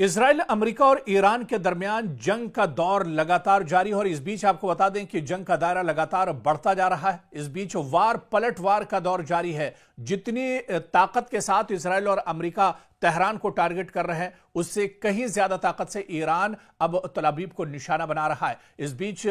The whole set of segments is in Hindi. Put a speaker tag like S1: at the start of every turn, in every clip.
S1: इजराइल, अमेरिका और ईरान के दरमियान जंग का दौर लगातार जारी है और इस बीच आपको बता दें कि जंग का दायरा लगातार बढ़ता जा रहा है। इस बीच वार पलटवार का दौर जारी है। जितनी ताकत के साथ इजराइल और अमेरिका तेहरान को टारगेट कर रहे हैं, उससे कहीं ज्यादा ताकत से ईरान अब तल अवीव को निशाना बना रहा है। इस बीच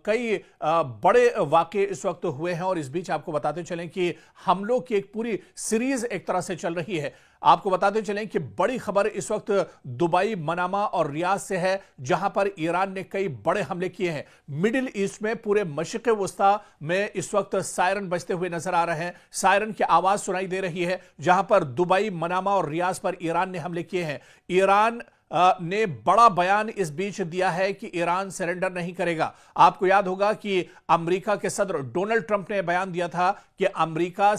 S1: कई बड़े वाकये इस वक्त हुए हैं और इस बीच आपको बताते चलें कि हमलों की एक पूरी सीरीज एक तरह से चल रही है। आपको बताते चलें कि बड़ी खबर इस वक्त दुबई, मनामा और रियाद से है, जहां पर ईरान ने कई बड़े हमले किए हैं। मिडिल ईस्ट में पूरे मशरिक़ वस्ता में इस वक्त सायरन बजते हुए नजर आ रहे हैं। सायरन की आवाज सुनाई दे रही है, जहां पर दुबई, मनामा और रियाद पर ईरान ने हमले किए हैं। ईरान ने बड़ा बयान इस बीच दिया है कि ईरान सरेंडर नहीं करेगा। आपको याद होगा कि अमेरिका के सदर डोनाल्ड ट्रंप ने बयान दिया था कि अमेरिका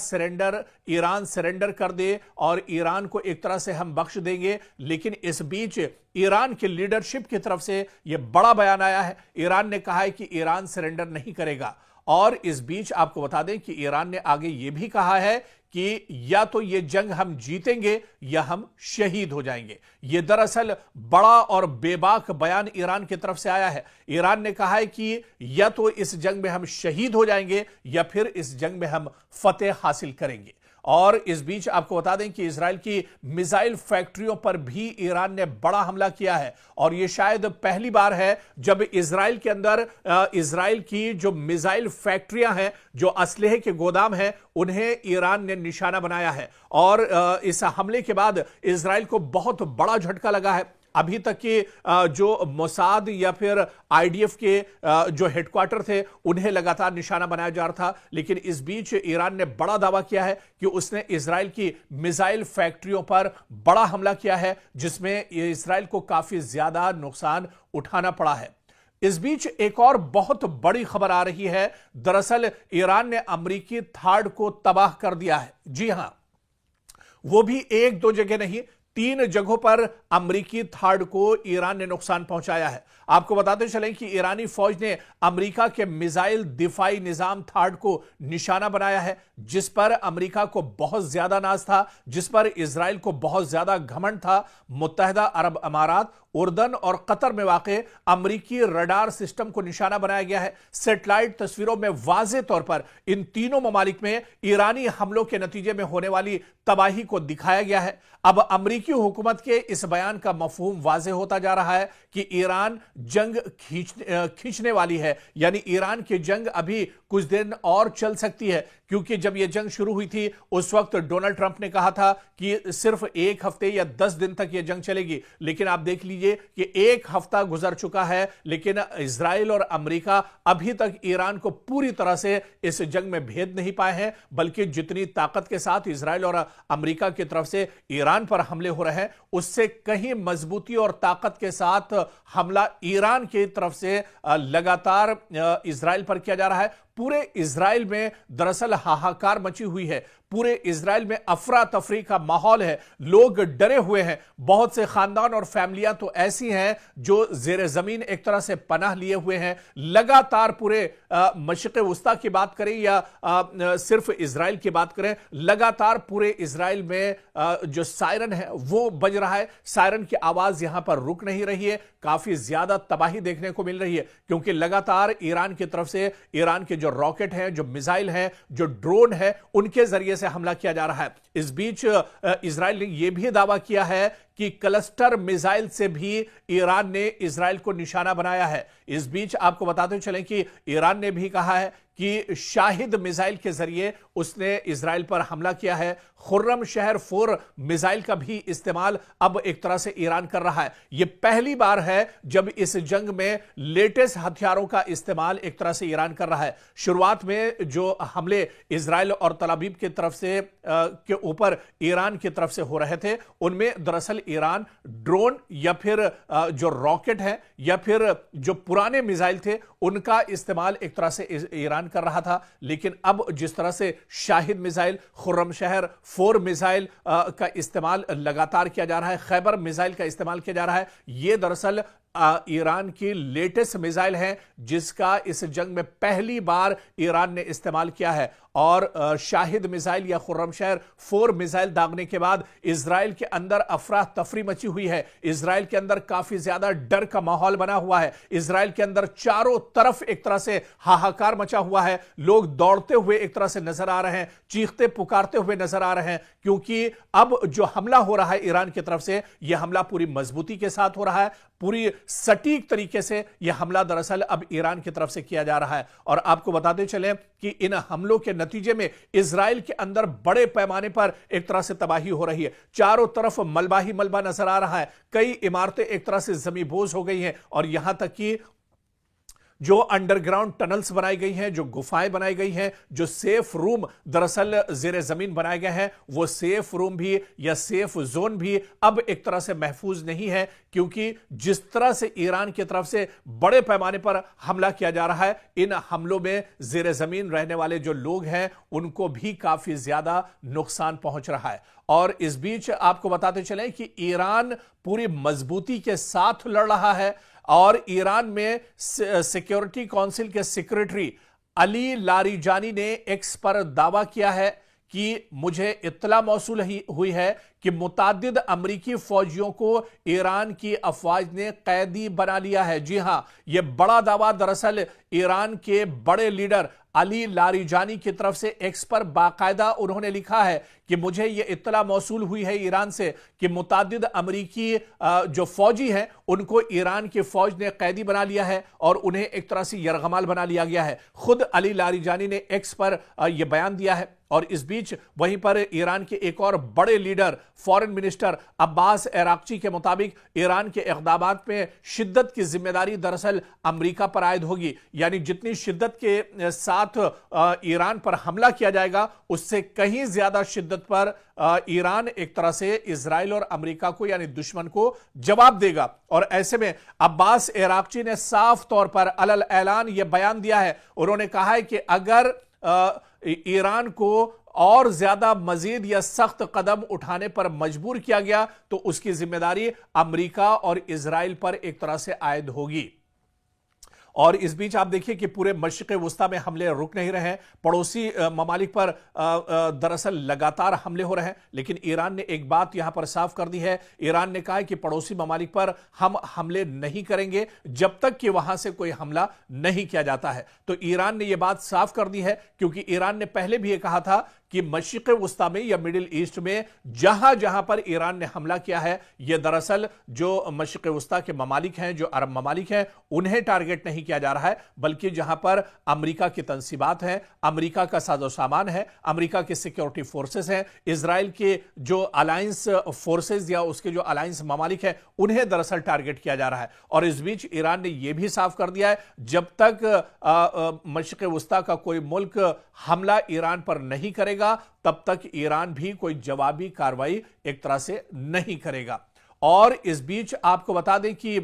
S1: ईरान सरेंडर कर दे और ईरान को एक तरह से हम बख्श देंगे। लेकिन इस बीच ईरान की लीडरशिप की तरफ से यह बड़ा बयान आया है। ईरान ने कहा है कि ईरान सरेंडर नहीं करेगा। और इस बीच आपको बता दें कि ईरान ने आगे यह भी कहा है कि या तो यह जंग हम जीतेंगे या हम शहीद हो जाएंगे। यह दरअसल बड़ा और बेबाक बयान ईरान की तरफ से आया है। ईरान ने कहा है कि या तो इस जंग में हम शहीद हो जाएंगे या फिर इस जंग में हम फतेह हासिल करेंगे। और इस बीच आपको बता दें कि इजराइल की मिसाइल फैक्ट्रियों पर भी ईरान ने बड़ा हमला किया है और यह शायद पहली बार है जब इजराइल के अंदर इजराइल की जो मिसाइल फैक्ट्रियां हैं, जो असलहे के गोदाम हैं, उन्हें ईरान ने निशाना बनाया है। और इस हमले के बाद इजराइल को बहुत बड़ा झटका लगा है। अभी तक के जो मोसाद या फिर आईडीएफ के जो हेडक्वार्टर थे, उन्हें लगातार निशाना बनाया जा रहा था। लेकिन इस बीच ईरान ने बड़ा दावा किया है कि उसने इजराइल की मिसाइल फैक्ट्रियों पर बड़ा हमला किया है, जिसमें इजराइल को काफी ज्यादा नुकसान उठाना पड़ा है। इस बीच एक और बहुत बड़ी खबर आ रही है। दरअसल ईरान ने अमेरिकी थार्ड को तबाह कर दिया है। जी हां, वो भी एक दो जगह नहीं, 3 जगहों पर अमेरिकी थार्ड को ईरान ने नुकसान पहुंचाया है। आपको बताते चलें कि ईरानी फौज ने अमेरिका के मिसाइल दिफाई निजाम थार्ड को निशाना बनाया है, जिस पर अमेरिका को बहुत ज्यादा नाज था, जिस पर इजराइल को बहुत ज्यादा घमंड था। मुत्तहिदा अरब अमारात, उर्दन और कतर में वाक़े अमेरिकी रडार सिस्टम को निशाना बनाया गया है। सैटेलाइट तस्वीरों में वाज़े तौर पर इन तीनों ममालिक में ईरानी हमलों के नतीजे में होने वाली तबाही को दिखाया गया है। अब अमेरिकी हुकूमत के इस बयान का मफहूम वाज़े होता जा रहा है कि ईरान जंग खींचने वाली है, यानी ईरान की जंग अभी कुछ दिन और चल सकती है। क्योंकि जब यह जंग शुरू हुई थी, उस वक्त डोनाल्ड ट्रंप ने कहा था कि सिर्फ 1 हफ्ते या 10 दिन तक यह जंग चलेगी। लेकिन आप देख लीजिए कि 1 हफ्ता गुजर चुका है, लेकिन इजराइल और अमेरिका अभी तक ईरान को पूरी तरह से इस जंग में भेद नहीं पाए हैं। बल्कि जितनी ताकत के साथ इजराइल और अमेरिका की तरफ से ईरान पर हमले हो रहे हैं, उससे कहीं मजबूती और ताकत के साथ हमला ईरान की तरफ से लगातार इजराइल पर किया जा रहा है। पूरे इजराइल में दरअसल हाहाकार मची हुई है। पूरे इजराइल में अफरा तफरी का माहौल है। लोग डरे हुए हैं। बहुत से खानदान और फैमिलियां तो ऐसी हैं जो जेर जमीन एक तरह से पनाह लिए हुए हैं। लगातार पूरे मशरिक़ वस्ता की बात करें या सिर्फ इजराइल की बात करें, लगातार पूरे इजराइल में जो सायरन है वो बज रहा है। सायरन की आवाज यहां पर रुक नहीं रही है। काफी ज्यादा तबाही देखने को मिल रही है, क्योंकि लगातार ईरान की तरफ से ईरान के जो रॉकेट हैं, जो मिसाइल हैं, जो ड्रोन है, उनके जरिए से हमला किया जा रहा है। इस बीच इजराइल ने यह भी दावा किया है कि क्लस्टर मिसाइल से भी ईरान ने इजराइल को निशाना बनाया है। इस बीच आपको बताते चलें कि ईरान ने भी कहा है कि शाहिद मिसाइल के जरिए उसने इजराइल पर हमला किया है। खुर्रम शहर 4 मिसाइल का भी इस्तेमाल अब एक तरह से ईरान कर रहा है। यह पहली बार है जब इस जंग में लेटेस्ट हथियारों का इस्तेमाल एक तरह से ईरान कर रहा है। शुरुआत में जो हमले इजराइल और तल अवीव की तरफ से के ऊपर ईरान की तरफ से हो रहे थे, उनमें दरअसल ईरान ड्रोन या फिर जो रॉकेट है या फिर जो पुराने मिसाइल थे, उनका इस्तेमाल एक तरह से ईरान कर रहा था। लेकिन अब जिस तरह से शाहिद मिसाइल, खुर्रम शहर 4 मिसाइल का इस्तेमाल लगातार किया जा रहा है, खैबर मिसाइल का इस्तेमाल किया जा रहा है, यह दरअसल ईरान की लेटेस्ट मिसाइल है जिसका इस जंग में पहली बार ईरान ने इस्तेमाल किया है। और शाहिद मिसाइल या खुर्रमशहर 4 मिसाइल दागने के बाद इजराइल के अंदर अफरा तफरी मची हुई है। इजराइल के अंदर काफी ज्यादा डर का माहौल बना हुआ है। इजराइल के अंदर चारों तरफ एक तरह से हाहाकार मचा हुआ है। लोग दौड़ते हुए एक तरह से नजर आ रहे हैं, चीखते पुकारते हुए नजर आ रहे हैं, क्योंकि अब जो हमला हो रहा है ईरान की तरफ से, यह हमला पूरी मजबूती के साथ हो रहा है, पूरी सटीक तरीके से यह हमला दरअसल अब ईरान की तरफ से किया जा रहा है। और आपको बताते चले कि इन हमलों के नतीजे में इजराइल के अंदर बड़े पैमाने पर एक तरह से तबाही हो रही है। चारों तरफ मलबा ही मलबा नजर आ रहा है। कई इमारतें एक तरह से जमींबोज हो गई हैं और यहां तक कि जो अंडरग्राउंड टनल्स बनाई गई हैं, जो गुफाएं बनाई गई हैं, जो सेफ रूम दरअसल जेरे जमीन बनाए गए हैं, वो सेफ रूम भी या सेफ जोन भी अब एक तरह से महफूज नहीं है, क्योंकि जिस तरह से ईरान की तरफ से बड़े पैमाने पर हमला किया जा रहा है, इन हमलों में जेरे जमीन रहने वाले जो लोग हैं उनको भी काफी ज्यादा नुकसान पहुंच रहा है। और इस बीच आपको बताते चलें कि ईरान पूरी मजबूती के साथ लड़ रहा है और ईरान में सिक्योरिटी काउंसिल के सेक्रेटरी अली लारीजानी ने एक्स पर दावा किया है कि मुझे इत्तला मौसूल हुई है कि मुतादिद अमरीकी फौजियों को ईरान की अफवाज ने कैदी बना लिया है। जी हां, यह बड़ा दावा दरअसल ईरान के बड़े लीडर अली लारीजानी की तरफ से एक्स पर बाकायदा उन्होंने लिखा है कि मुझे यह इत्तला मौसूल हुई है ईरान से कि मुतादिद अमरीकी जो फौजी हैं उनको ईरान की फौज ने कैदी बना लिया है और उन्हें एक तरह से यरगमाल बना लिया गया है। खुद अली लारीजानी ने एक्स पर यह बयान दिया है। और इस बीच वहीं पर ईरान के एक और बड़े leader foreign minister Abbas Araghchi के मुताबिक ईरान के इक़दामात में शिद्दत की जिम्मेदारी दरअसल अमेरिका पर आयद होगी। यानी जितनी शिद्दत के साथ ईरान पर हमला किया जाएगा उससे कहीं ज्यादा शिद्दत पर ईरान एक तरह से इजराइल और अमेरिका को यानी दुश्मन को जवाब देगा। और ऐसे में अब्बास अराक्ची ने साफ तौर पर अलल ऐलान यह बयान दिया है। उन्होंने कहा है कि अगर ईरान को और ज्यादा मजीद या सख्त कदम उठाने पर मजबूर किया गया तो उसकी जिम्मेदारी अमेरिका और इजराइल पर एक तरह से आयद होगी। और इस बीच आप देखिए कि पूरे मशरिक़ वुस्ता में हमले रुक नहीं रहे हैं। पड़ोसी ममालिक पर दरअसल लगातार हमले हो रहे हैं, लेकिन ईरान ने एक बात यहां पर साफ कर दी है। ईरान ने कहा है कि पड़ोसी ममालिक पर हम हमले नहीं करेंगे जब तक कि वहां से कोई हमला नहीं किया जाता है। तो ईरान ने यह बात साफ कर दी है, क्योंकि ईरान ने पहले भी यह कहा था कि मशरिक़ वुस्ता में या मिडिल ईस्ट में जहां जहां पर ईरान ने हमला किया है, यह दरअसल जो मशरिक़ वुस्ता के ममालिक हैं, जो अरब ममालिक हैं, उन्हें टारगेट नहीं किया जा रहा है, बल्कि जहां पर अमेरिका की तंसीबात हैं, अमेरिका का साजो सामान है, अमेरिका के सिक्योरिटी फोर्सेस हैं, इजराइल के जो अलायंस फोर्सेस या उसके जो अलायंस ममालिक हैं, उन्हें दरअसल टारगेट किया जा रहा है। और इस बीच ईरान ने यह भी साफ कर दिया है जब तक मशरिक़ वुस्ता का कोई मुल्क हमला ईरान पर नहीं करेगा तब तक ईरान भी कोई जवाबी कार्रवाई एक तरह से नहीं करेगा। और इस बीच आपको बता दें कि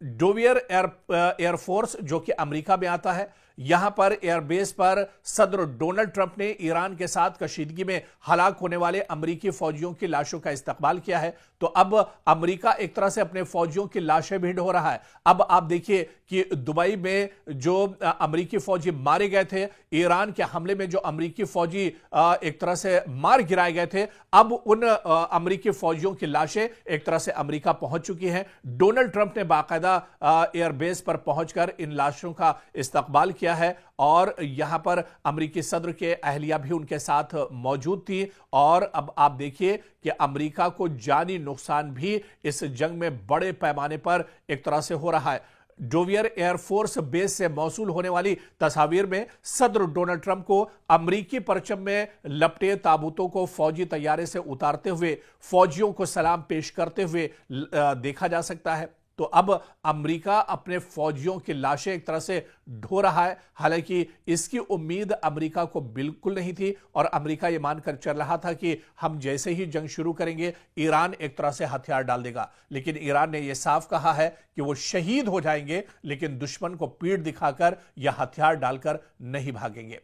S1: डोवियर एयरफोर्स जो कि अमेरिका में आता है, यहां पर एयरबेस पर सदर डोनाल्ड ट्रंप ने ईरान के साथ कशीदगी में हलाक होने वाले अमेरिकी फौजियों की लाशों का इस्तकबाल किया है। तो अब अमेरिका एक तरह से अपने फौजियों की लाशें भेंट हो रहा है। अब आप देखिए कि दुबई में जो अमेरिकी फौजी मारे गए थे, ईरान के हमले में जो अमेरिकी फौजी एक तरह से मार गिराए गए थे, अब उन अमेरिकी फौजियों की लाशें एक तरह से अमेरिका पहुंच चुकी हैं। डोनाल्ड ट्रंप ने बाकायदा एयरबेस पर पहुंचकर इन लाशों का इस्तकबाल किया है और यहां पर अमेरिकी सदर के अहलिया भी उनके साथ मौजूद थी। और अब आप देखिए कि अमेरिका को जानी नुकसान भी इस जंग में बड़े पैमाने पर एक तरह से हो रहा है। डोवियर एयरफोर्स बेस से मौसूल होने वाली तस्वीर में सदर डोनाल्ड ट्रंप को अमेरिकी परचम में लपटे ताबूतों को फौजी तैयारे से उतारते हुए फौजियों को सलाम पेश करते हुए देखा जा सकता है। तो अब अमेरिका अपने फौजियों की लाशें एक तरह से ढो रहा है। हालांकि इसकी उम्मीद अमेरिका को बिल्कुल नहीं थी और अमेरिका यह मानकर चल रहा था कि हम जैसे ही जंग शुरू करेंगे ईरान एक तरह से हथियार डाल देगा। लेकिन ईरान ने यह साफ कहा है कि वो शहीद हो जाएंगे, लेकिन दुश्मन को पीठ दिखाकर या हथियार डालकर नहीं भागेंगे।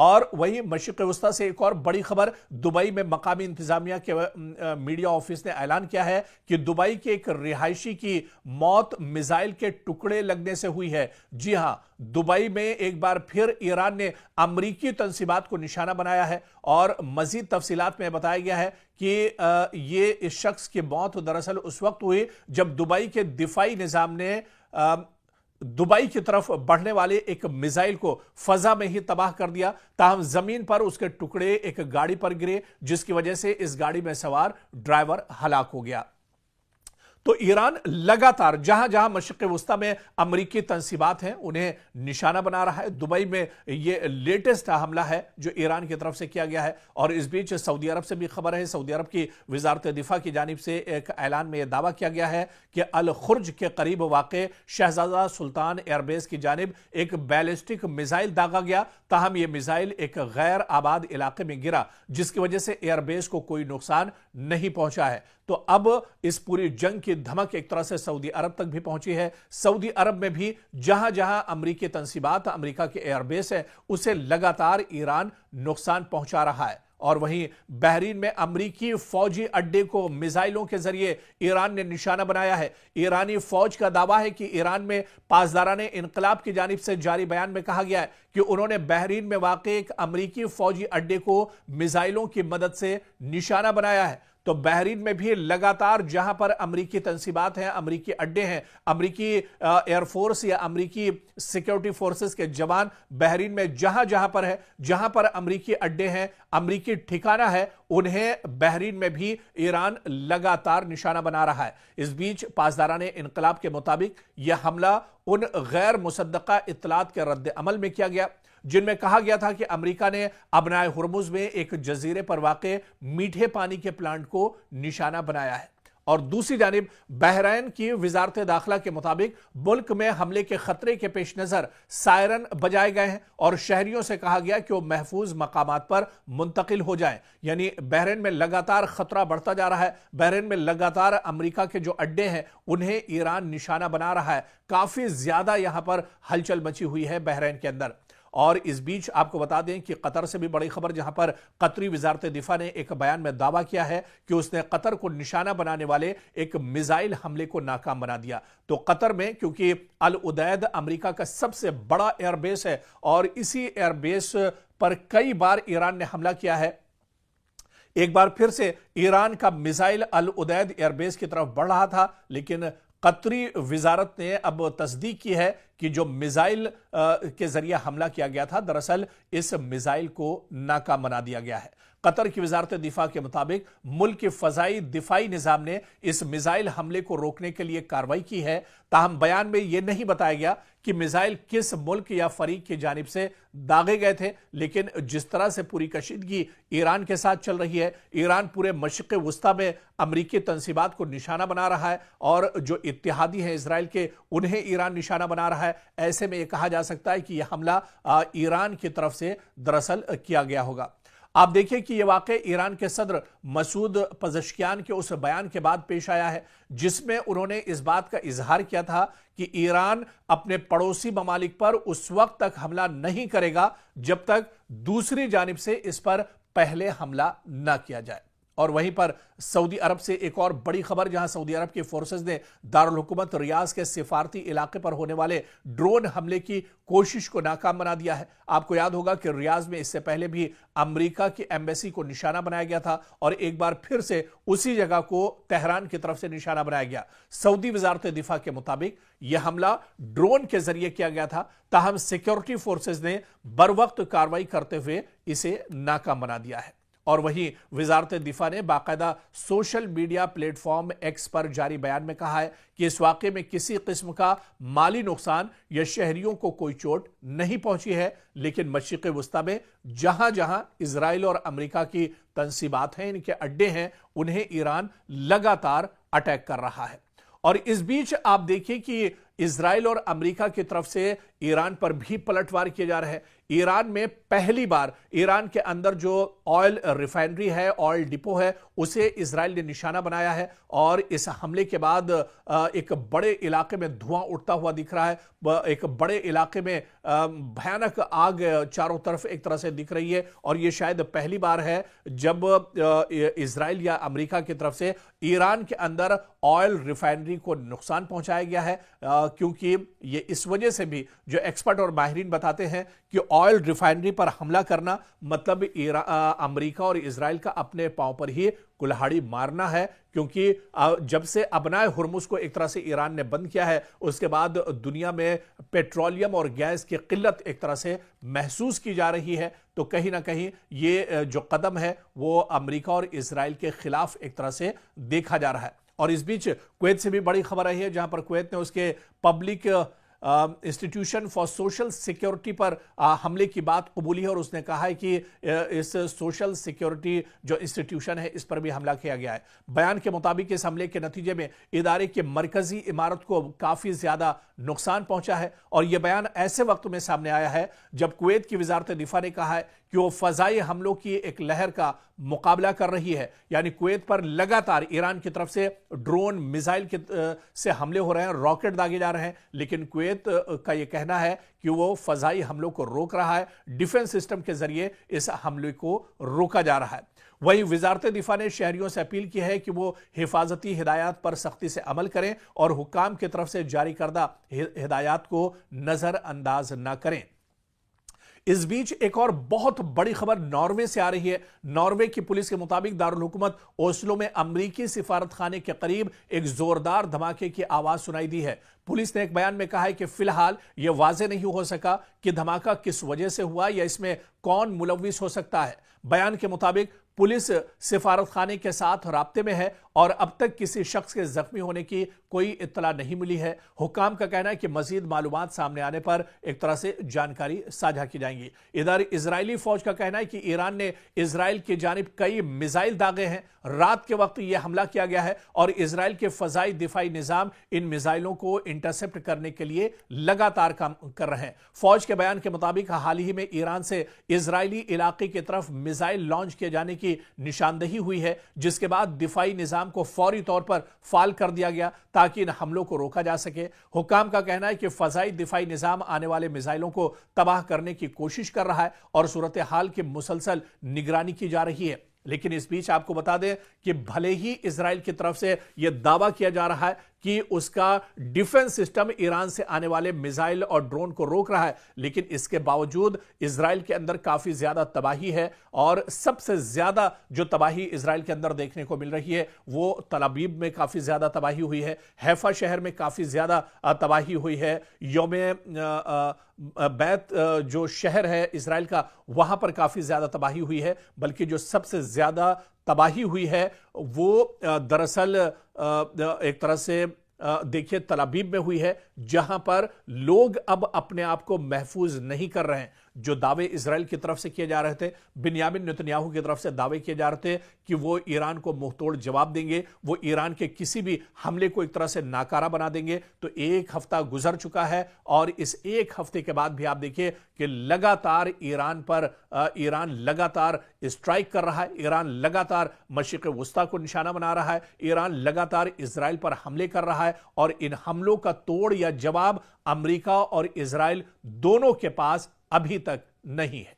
S1: और वहीं मशरिक़ वस्ता से एक और बड़ी खबर, दुबई में मकामी इंतजामिया के मीडिया ऑफिस ने ऐलान किया है कि दुबई के एक रिहायशी की मौत मिसाइल के टुकड़े लगने से हुई है। जी हां, दुबई में एक बार फिर ईरान ने अमरीकी तंसीबात को निशाना बनाया है और मजीद तफसीलात में बताया गया है कि ये इस शख्स की मौत दरअसल उस वक्त हुई जब दुबई के दिफाई निजाम ने दुबई की तरफ बढ़ने वाले एक मिसाइल को फजा में ही तबाह कर दिया। ताहम जमीन पर उसके टुकड़े एक गाड़ी पर गिरे, जिसकी वजह से इस गाड़ी में सवार ड्राइवर हलाक हो गया। तो ईरान लगातार जहां जहां मशरिक़ वस्ता में अमरीकी तंसीबात हैं उन्हें निशाना बना रहा है। दुबई में यह लेटेस्ट हमला है जो ईरान की तरफ से किया गया है। और इस बीच सऊदी अरब से भी खबर है। सऊदी अरब की वजारत दिफा की जानिब से एक ऐलान में यह दावा किया गया है कि अल खुर्ज के करीब वाक़े शहजादा सुल्तान एयरबेस की जानिब एक बैलिस्टिक मिसाइल दागा गया। ताहम यह मिसाइल एक गैर आबाद इलाके में गिरा, जिसकी वजह से एयरबेस को कोई नुकसान नहीं पहुंचा है। तो अब इस पूरी जंग की धमक एक तरह से सऊदी अरब तक भी पहुंची है। सऊदी अरब में भी जहां जहां अमरीकी तंसीबात, अमरीका के एयरबेस है, उसे लगातार ईरान नुकसान पहुंचा रहा है। और वहीं बहरीन में अमरीकी फौजी अड्डे को मिसाइलों के जरिए ईरान ने निशाना बनाया है। ईरानी फौज का दावा है कि ईरान में पासदाराने इनकलाब की जानिब से जारी बयान में कहा गया है कि उन्होंने बहरीन में वाक़े एक अमरीकी फौजी अड्डे को मिसाइलों की मदद से निशाना बनाया है। तो बहरीन में भी लगातार जहां पर अमरीकी तंसीबात हैं, अमरीकी अड्डे हैं, अमरीकी एयरफोर्स या अमरीकी सिक्योरिटी फोर्सेस के जवान बहरीन में जहां जहां पर है, जहां पर अमरीकी अड्डे हैं, अमरीकी ठिकाना है, उन्हें बहरीन में भी ईरान लगातार निशाना बना रहा है। इस बीच पासदाराने इनकलाब के मुताबिक यह हमला उन गैर मुसद्दका इत्तलात के रद्द अमल में किया गया जिनमें कहा गया था कि अमेरिका ने अबनाए हुर्मुज में एक जजीरे पर वाक़े मीठे पानी के प्लांट को निशाना बनाया है। और दूसरी जानिब बहरैन की वजारत दाखिला के मुताबिक मुल्क में हमले के खतरे के पेश नजर सायरन बजाए गए हैं और शहरियों से कहा गया कि वो महफूज मकामात पर मुंतकिल हो जाएं। यानी बहरैन में लगातार खतरा बढ़ता जा रहा है। बहरैन में लगातार अमेरिका के जो अड्डे हैं उन्हें ईरान निशाना बना रहा है। काफी ज्यादा यहां पर हलचल मची हुई है बहरैन के अंदर। और इस बीच आपको बता दें कि कतर से भी बड़ी खबर, जहां पर कतरी वजारत दिफा ने एक बयान में दावा किया है कि उसने कतर को निशाना बनाने वाले एक मिसाइल हमले को नाकाम बना दिया। तो कतर में, क्योंकि अल उदैद अमेरिका का सबसे बड़ा एयरबेस है और इसी एयरबेस पर कई बार ईरान ने हमला किया है, एक बार फिर से ईरान का मिसाइल अल उदैद एयरबेस की तरफ बढ़ रहा था, लेकिन कतरी वजारत ने अब तस्दीक की है कि जो मिसाइल के जरिए हमला किया गया था, दरअसल इस मिसाइल को नाकाम बना दिया गया है। कतर की वजारत दिफा के मुताबिक मुल्क के फजाई दिफाई निजाम ने इस मिसाइल हमले को रोकने के लिए कार्रवाई की है। ताहम बयान में यह नहीं बताया गया कि मिसाइल किस मुल्क या फरीक की जानिब से दागे गए थे, लेकिन जिस तरह से पूरी कशीदगी ईरान के साथ चल रही है, ईरान पूरे मशरिक़ वस्ता में अमरीकी तंसीबात को निशाना बना रहा है और जो इत्तेहादी हैं इजराइल के, उन्हें ईरान निशाना बना रहा है। ऐसे में यह कहा जा सकता है कि यह हमला ईरान की तरफ से दरअसल किया गया होगा। आप देखिए कि यह वाक़या ईरान के सदर मसूद पज़ेश्कियान के उस बयान के बाद पेश आया है जिसमें उन्होंने इस बात का इजहार किया था कि ईरान अपने पड़ोसी ममालिक पर उस वक्त तक हमला नहीं करेगा जब तक दूसरी जानिब से इस पर पहले हमला न किया जाए। और वहीं पर सऊदी अरब से एक और बड़ी खबर, जहां सऊदी अरब की फोर्सेस ने दारुल हुकूमत रियाज के सिफारती इलाके पर होने वाले ड्रोन हमले की कोशिश को नाकाम बना दिया है। आपको याद होगा कि रियाज में इससे पहले भी अमेरिका की एम्बेसी को निशाना बनाया गया था और एक बार फिर से उसी जगह को तेहरान की तरफ से निशाना बनाया गया। सऊदी वजारत दिफा के मुताबिक यह हमला ड्रोन के जरिए किया गया था, ताहम सिक्योरिटी फोर्सेस ने बरवक्त कार्रवाई करते हुए इसे नाकाम बना दिया है। और वहीं वजारत दिफा ने बाकायदा सोशल मीडिया प्लेटफॉर्म एक्स पर जारी बयान में कहा है कि इस वाक़े में किसी किस्म का माली नुकसान या शहरियों को कोई चोट नहीं पहुंची है, लेकिन मशरिक़ वस्ता में जहां जहां इजराइल और अमेरिका की तंसीबात हैं, इनके अड्डे हैं, उन्हें ईरान लगातार अटैक कर रहा है। और इस बीच आप देखिए कि इजराइल और अमेरिका की तरफ से ईरान पर भी पलटवार किए जा रहे हैं। ईरान में पहली बार ईरान के अंदर जो ऑयल रिफाइनरी है, ऑयल डिपो है, उसे इजराइल ने निशाना बनाया है और इस हमले के बाद एक बड़े इलाके में धुआं उठता हुआ दिख रहा है। एक बड़े इलाके में भयानक आग चारों तरफ एक तरह से दिख रही है और यह शायद पहली बार है जब इजराइल या अमेरिका की तरफ से ईरान के अंदर ऑयल रिफाइनरी को नुकसान पहुंचाया गया है, क्योंकि ये इस वजह से भी जो एक्सपर्ट और माहिरीन बताते हैं कि ऑयल रिफाइनरी पर हमला करना मतलब अमेरिका और इजराइल का अपने पांव पर ही कुल्हाड़ी मारना है, क्योंकि जब से अबनाए हुर्मुज को एक तरह से ईरान ने बंद किया है उसके बाद दुनिया में पेट्रोलियम और गैस की किल्लत एक तरह से महसूस की जा रही है। तो कहीं ना कहीं ये जो कदम है वो अमेरिका और इजराइल के खिलाफ एक तरह से देखा जा रहा है। और इस बीच कुवैत से भी बड़ी खबर आई है, जहां पर कुवैत ने उसके public institution for social security पर हमले की बात कबूली है और उसने कहा है कि इस सोशल सिक्योरिटी जो इंस्टीट्यूशन है इस पर भी हमला किया गया है। बयान के मुताबिक इस हमले के नतीजे में इदारे की मरकजी इमारत को काफी ज्यादा नुकसान पहुंचा है और यह बयान ऐसे वक्त में सामने आया है जब कुवैत की वजारत दिफा ने कहा है कि वो फजाई हमलों की एक लहर का मुकाबला कर रही है। यानी कुवैत पर लगातार ईरान की तरफ से ड्रोन मिसाइल से हमले हो रहे हैं, रॉकेट दागे जा रहे हैं, लेकिन कुवैत का यह कहना है कि वो फजाई हमलों को रोक रहा है, डिफेंस सिस्टम के जरिए इस हमले को रोका जा रहा है। वहीं वजारत दिफा ने शहरियों से अपील की है कि वो हिफाजती हिदायत पर सख्ती से अमल करें और हुक्काम की तरफ से जारी करदा हिदायत को नजरअंदाज न करें। इस बीच एक और बहुत बड़ी खबर नॉर्वे से आ रही है। नॉर्वे की पुलिस के मुताबिक दारुल हुकूमत ओस्लो में अमरीकी सिफारत खाने के करीब एक जोरदार धमाके की आवाज सुनाई दी है। पुलिस ने एक बयान में कहा है कि फिलहाल यह वाजे नहीं हो सका कि धमाका किस वजह से हुआ या इसमें कौन मुलविस हो सकता है। बयान के मुताबिक पुलिस सिफारत खाने के साथ राब्ते में है और अब तक किसी शख्स के जख्मी होने की कोई इत्तला नहीं मिली है। हुक्काम का कहना है कि मजीद मालूमात सामने आने पर एक तरह से जानकारी साझा की जाएंगी। इधर इजरायली फौज का कहना है कि ईरान ने इजराइल की जानिब कई मिसाइल दागे हैं। रात के वक्त यह हमला किया गया है और इजराइल के फजाई दिफाई निजाम इन मिसाइलों को इंटरसेप्ट करने के लिए लगातार काम कर रहे हैं। फौज के बयान के मुताबिक हाल ही में ईरान से इजरायली इलाके की तरफ मिसाइल लॉन्च किए जाने की निशानदेही हुई है, जिसके बाद दिफाई निजाम को फौरी तौर पर फाल कर दिया गया ताकि इन हमलों को रोका जा सके। हुक्काम का कहना है कि फजाई दिफाई निजाम आने वाले मिसाइलों को तबाह करने की कोशिश कर रहा है और सूरत हाल की मुसलसल निगरानी की जा रही है। लेकिन इस बीच आपको बता दें कि भले ही इजराइल की तरफ से यह दावा किया जा रहा है कि उसका डिफेंस सिस्टम ईरान से आने वाले मिसाइल और ड्रोन को रोक रहा है, लेकिन इसके बावजूद इजराइल के अंदर काफी ज्यादा तबाही है और सबसे ज्यादा जो तबाही इजराइल के अंदर देखने को मिल रही है वो तल अवीव में काफी ज्यादा तबाही हुई है, हैफा शहर में काफी ज्यादा तबाही हुई है, यौमे बैत जो शहर है इजराइल का वहां पर काफी ज्यादा तबाही हुई है। बल्कि जो सबसे ज्यादा तबाही हुई है वो दरअसल एक तरह से देखिए तल अवीव में हुई है, जहां पर लोग अब अपने आप को महफूज नहीं कर रहे हैं। जो दावे इजराइल की तरफ से किए जा रहे थे, बिन्यामिन नेतन्याहू की तरफ से दावे किए जा रहे थे कि वो ईरान को मुंहतोड़ जवाब देंगे, वो ईरान के किसी भी हमले को एक तरह से नाकारा बना देंगे। तो एक हफ्ता गुजर चुका है और इस एक हफ्ते के बाद भी आप देखिए कि लगातार ईरान लगातार स्ट्राइक कर रहा है, ईरान लगातार मशरिक़ वुस्ता को निशाना बना रहा है, ईरान लगातार इजराइल पर हमले कर रहा है और इन हमलों का तोड़ या जवाब अमेरिका और इजराइल दोनों के पास अभी तक नहीं है।